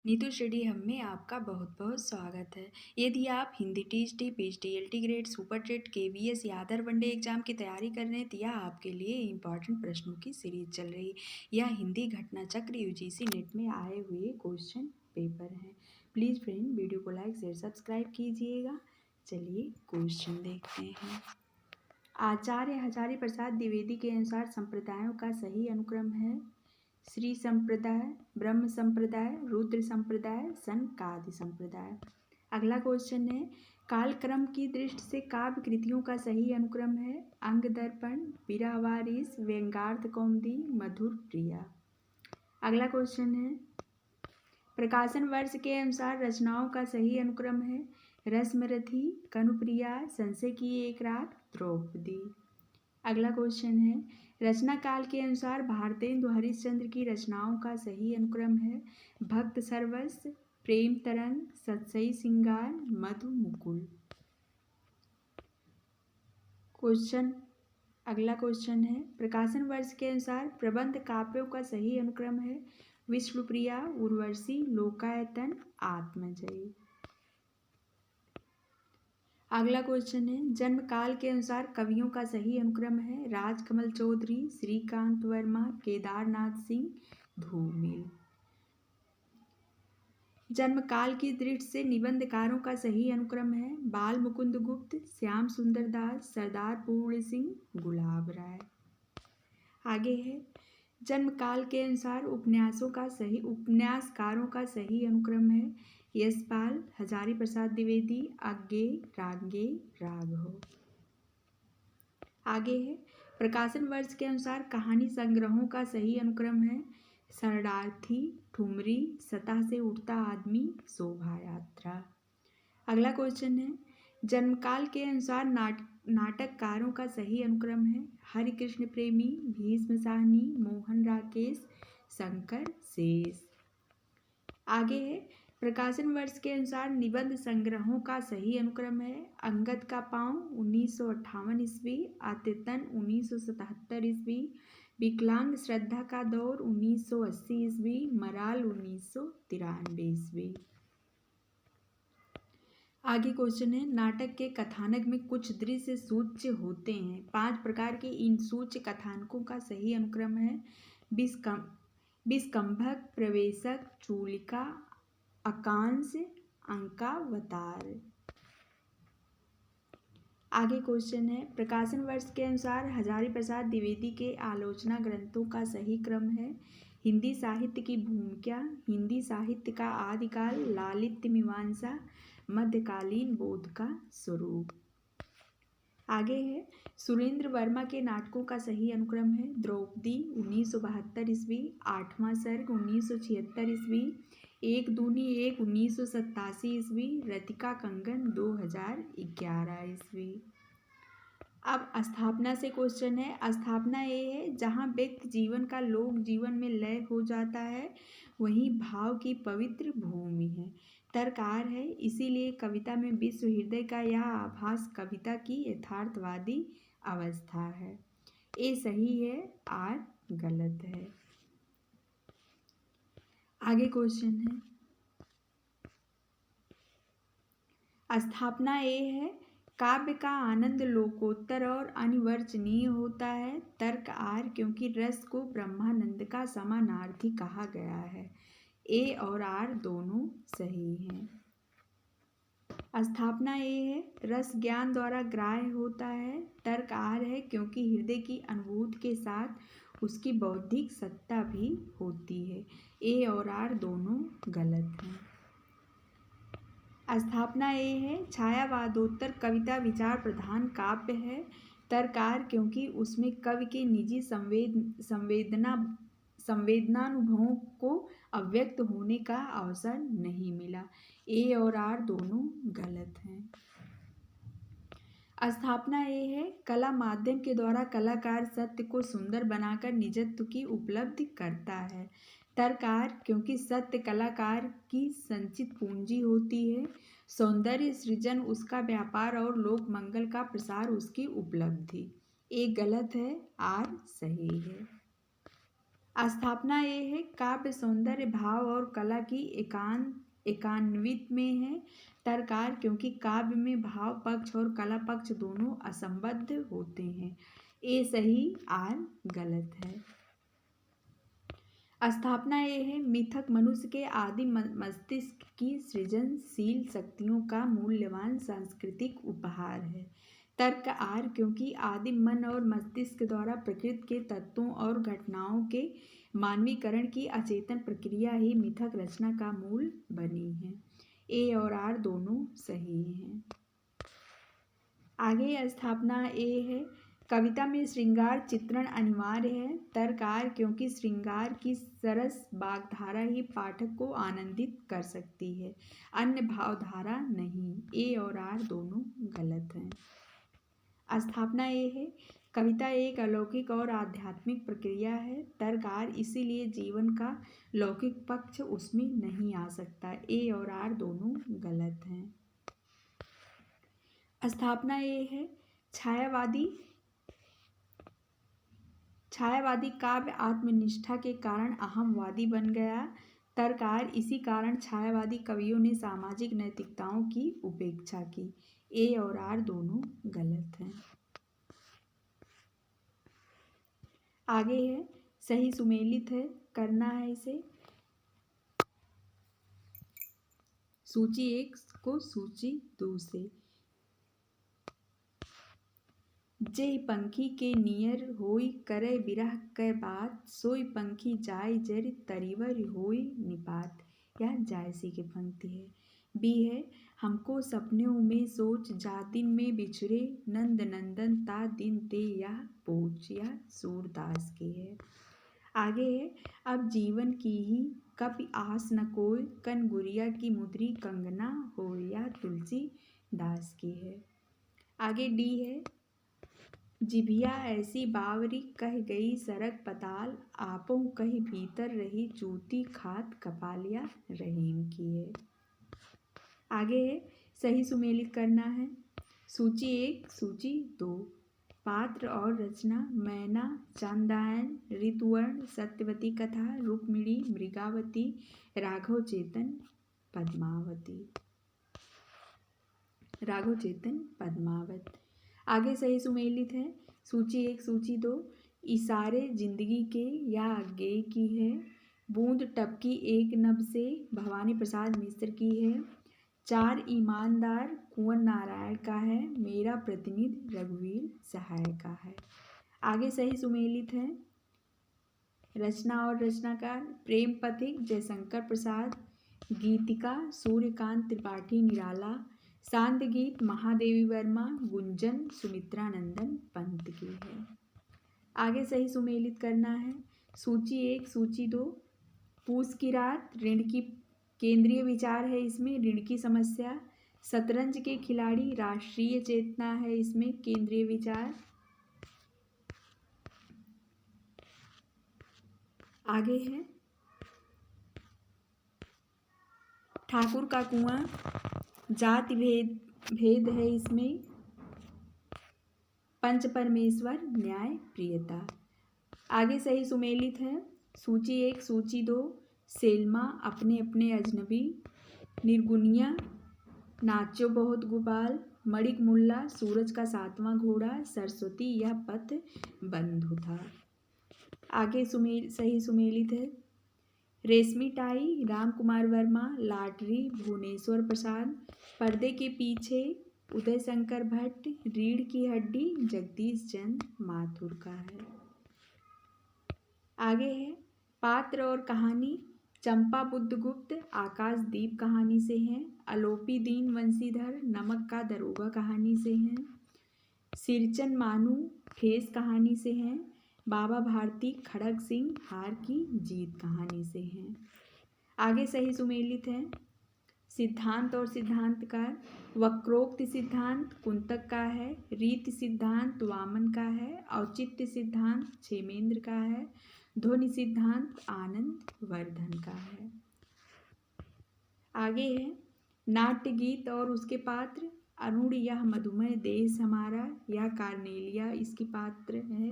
Neetu study hub में आपका बहुत बहुत स्वागत है। यदि आप Hindi TGT, PGT, LT grade, super TET, KVS या अदर वनडे एग्जाम की तैयारी कर रहे हैं तो यह आपके लिए इम्पॉर्टेंट प्रश्नों की सीरीज चल रही है। यह हिंदी घटना चक्र यूजीसी नेट में आए हुए क्वेश्चन पेपर हैं। प्लीज़ फ्रेंड वीडियो को लाइक शेयर सब्सक्राइब कीजिएगा। चलिए क्वेश्चन देखते हैं। आचार्य हजारी प्रसाद द्विवेदी के अनुसार संप्रदायों का सही अनुक्रम है श्री संप्रदाय, ब्रह्म संप्रदाय, रुद्र संप्रदाय, सनकादि संप्रदाय। अगला क्वेश्चन है, कालक्रम की दृष्टि से काव्य कृतियों का सही अनुक्रम है अंग दर्पण, विरहवारिस, व्यंग्यार्थ कौमुदी, मधुर प्रिया। अगला क्वेश्चन है, प्रकाशन वर्ष के अनुसार रचनाओं का सही अनुक्रम है रश्मरथी, कनुप्रिया, संशय की एक रात, द्रौपदी। अगला क्वेश्चन है, रचना काल के अनुसार भारतेंदु हरिश्चंद्र की रचनाओं का सही अनुक्रम है भक्त सर्वस्व, प्रेम तरंग, सतसई सिंगार, मधु मुकुल। अगला क्वेश्चन है, प्रकाशन वर्ष के अनुसार प्रबंध काव्यों का सही अनुक्रम है विष्णुप्रिया, उर्वशी, लोकायतन, आत्मजयी। अगला क्वेश्चन है, जन्म काल के अनुसार कवियों का सही अनुक्रम है राजकमल चौधरी, श्रीकांत वर्मा, केदारनाथ सिंह, धूमिल। जन्म काल की दृष्टि से निबंधकारों का सही अनुक्रम है बाल मुकुंद गुप्त, श्याम सुंदर दास, सरदार पूर्ण सिंह, गुलाब राय। आगे है, जन्म काल के अनुसार उपन्यासकारों का सही अनुक्रम है यशपाल, हजारी प्रसाद द्विवेदी, अज्ञे, रांगे, राघव। आगे है, प्रकाशन वर्ष के अनुसार कहानी संग्रहों का सही अनुक्रम है शरणार्थी, ठुमरी, सतह से उठता आदमी, शोभा यात्रा। अगला क्वेश्चन है, जन्मकाल के अनुसार नाटककारों का सही अनुक्रम है हरिकृष्ण प्रेमी, भीष्म साहनी, मोहन राकेश, शंकर शेष। आगे है, प्रकाशन वर्ष के अनुसार निबंध संग्रहों का सही अनुक्रम है अंगद का पाँव 1958 ईस्वी, आतितन 1977 ईस्वी, विकलांग श्रद्धा का दौर 1980 ईस्वी, मराल 1993 ईस्वी। आगे क्वेश्चन है, नाटक के कथानक में कुछ दृश्य सूच्य होते हैं 5 प्रकार के इन सूच्य कथानकों का सही अनुक्रम है विस्कंभक, प्रवेशक, चूलिका, अकांश, अंकावतार। आगे क्वेश्चन है, प्रकाशन वर्ष के अनुसार हजारी प्रसाद द्विवेदी के आलोचना ग्रंथों का सही क्रम है हिंदी साहित्य की भूमिका, हिंदी साहित्य का आदिकाल, लालित्य मीमांसा, मध्यकालीन बोध का स्वरूप। आगे है, सुरेंद्र वर्मा के नाटकों का सही अनुक्रम है द्रौपदी 1972 ईस्वी, आठवां सर्ग 1976 ईस्वी, एक दूनी एक 1987 ईस्वी, रतिका कंगन 2011 ईस्वी। अब स्थापना से क्वेश्चन है, स्थापना ये है जहाँ व्यक्ति जीवन का लोक जीवन में लय हो जाता है वहीं भाव की पवित्र भूमि है। तर्कार है, इसीलिए कविता में विश्व हृदय का यह आभास कविता की यथार्थवादी अवस्था है। ए सही है, आर गलत है। आगे क्वेश्चन है, स्थापना ए है, काव्य का आनंद लोकोत्तर और अनिवर्चनीय होता है। तर्क आर, क्योंकि रस को ब्रह्मानंद का समानार्थी कहा गया है। ए और आर दोनों सही हैं। स्थापना ए है, रस ज्ञान द्वारा ग्राह्य होता है। तर्क आर है, क्योंकि हृदय की अनुभूति के साथ उसकी बौद्धिक सत्ता भी होती है। ए और आर दोनों गलत हैं। स्थापना ए है, छायावादोत्तर कविता विचार प्रधान काव्य है। तर्कार, क्योंकि उसमें कवि के निजी संवेदनानुभवों को अव्यक्त होने का अवसर नहीं मिला। ए और आर दोनों गलत हैं। स्थापना ए है, कला माध्यम के द्वारा कलाकार सत्य को सुंदर बनाकर निजत्व की उपलब्धि करता है। तर्कार, क्योंकि सत्य कलाकार की संचित पूंजी होती है, सौंदर्य सृजन उसका व्यापार और लोक मंगल का प्रसार उसकी उपलब्धि। ए गलत है, आर सही है। स्थापना ये है काव्य सौंदर्य भाव और कला की एकान्वित में है। तरकार क्योंकि काव्य में भाव पक्ष और कला पक्ष दोनों असंबद्ध होते हैं। ए सही, आर गलत है। स्थापना ये है मिथक मनुष्य के आदि मस्तिष्क की सृजनशील शक्तियों का मूल्यवान सांस्कृतिक उपहार है। तर्क आर क्योंकि आदिम मन और मस्तिष्क द्वारा प्रकृति के तत्वों और घटनाओं के मानवीकरण की अचेतन प्रक्रिया ही मिथक रचना का मूल बनी है। ए और आर दोनों सही हैं। आगे स्थापना ए है कविता में श्रृंगार चित्रण अनिवार्य है। तर्कार क्योंकि श्रृंगार की सरस वाग्धारा ही पाठक को आनंदित कर सकती है, अन्य भावधारा नहीं। ए और आर दोनों गलत हैं। स्थापना ए है कविता एक अलौकिक और आध्यात्मिक प्रक्रिया है। तर्कार इसीलिए जीवन का लौकिक पक्ष उसमें नहीं आ सकता। ए और आर दोनों गलत हैं। स्थापना ये है छायावादी काव्य आत्मनिष्ठा के कारण अहमवादी बन गया। तर्कार इसी कारण छायावादी कवियों ने सामाजिक नैतिकताओं की उपेक्षा की। ए और आर दोनों गलत हैं। आगे है सही सुमेलित है, करना है इसे। सूची 1 को सूची 2 से। जय पंखी के नियर होई करे बिरह कै बात, सोई पंखी जाय जर तरिवर होई निपात। यह जायसी की पंक्ति है। बी है हमको सपनों में सोच जा दिन में बिछड़े, नंद नंदन ता दिन ते यह पोच। यह सूरदास की है। आगे है अब जीवन की ही कपि आस न कोई, कन गुरिया की मुद्री कंगना हो। यह तुलसीदास की है। आगे डी है जिभिया ऐसी बावरी कह गई सरक पताल, आपों कहीं भीतर रही चूती खात कपालिया रहीम की है। आगे है सही सुमेलित करना है। सूची 1 सूची 2। पात्र और रचना मैना, चांदायन, ऋतुवर्ण, सत्यवती कथा, रुक्मिणी, मृगावती, राघव चेतन, पद्मावत। आगे सही सुमेलित है। सूची 1 सूची 2। इशारे जिंदगी के या अज्ञेय की है। बूंद टपकी एक नभ से भवानी प्रसाद मिश्र की है। 4 ईमानदार कुंवर नारायण का है। मेरा प्रतिनिधि रघुवीर सहाय का है। आगे सही सुमेलित है। रचना और रचनाकार प्रेम पथिक जयशंकर प्रसाद, गीतिका सूर्यकांत त्रिपाठी निराला, शांत गीत महादेवी वर्मा, गुंजन सुमित्रानंदन पंत की है। आगे सही सुमेलित करना है। सूची 1 सूची 2। पूस की रात ऋण की केंद्रीय विचार है इसमें, ऋण की समस्या। शतरंज के खिलाड़ी राष्ट्रीय चेतना है इसमें केंद्रीय विचार। आगे है ठाकुर का कुआं, जाति भेद है इसमें। पंच परमेश्वर न्याय प्रियता। आगे सही सुमेलित है। सूची 1 सूची 2। सेल्मा अपने अपने अजनबी, निर्गुनिया, नाचो बहुत गोपाल, मणिक मुल्ला, सूरज का 7वां घोड़ा, सरस्वती यह पथ बंधु था। आगे सही सुमेलित है। रेशमी टाई राम कुमार वर्मा, लाटरी भुवनेश्वर प्रसाद, पर्दे के पीछे उदय शंकर भट्ट, रीढ़ की हड्डी जगदीश चंद्र माथुर का है। आगे है पात्र और कहानी चंपा बुद्धगुप्त आकाशदीप कहानी से हैं। अलोपी दीन वंशीधर नमक का दरोगा कहानी से हैं। सिरचन मानू ठेस कहानी से हैं। बाबा भारती खड़ग सिंह हार की जीत कहानी से हैं। आगे सही सुमेलित है। सिद्धांत और सिद्धांतकार वक्रोक्ति सिद्धांत कुंतक का है। रीति सिद्धांत वामन का है। औचित्य सिद्धांत क्षेमेंद्र का है। ध्वनि सिद्धांत आनंद वर्धन का है। आगे है नाट्य गीत और उसके पात्र अरुण यह मधुमय देश हमारा, यह कार्नेलिया इसकी पात्र है।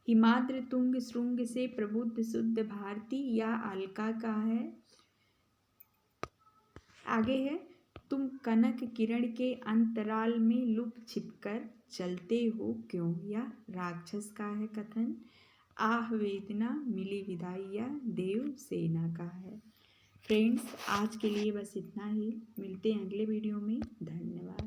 हिमाद्र तुंग श्रृंग से प्रबुद्ध शुद्ध भारती या अलका का है। आगे है, तुम कनक किरण के अंतराल में लुक छिपकर चलते हो क्यों, या राक्षस का है कथन। आह वेदना मिली विदाई या देव सेना का है। फ्रेंड्स, आज के लिए बस इतना ही। मिलते हैं अगले वीडियो में। धन्यवाद।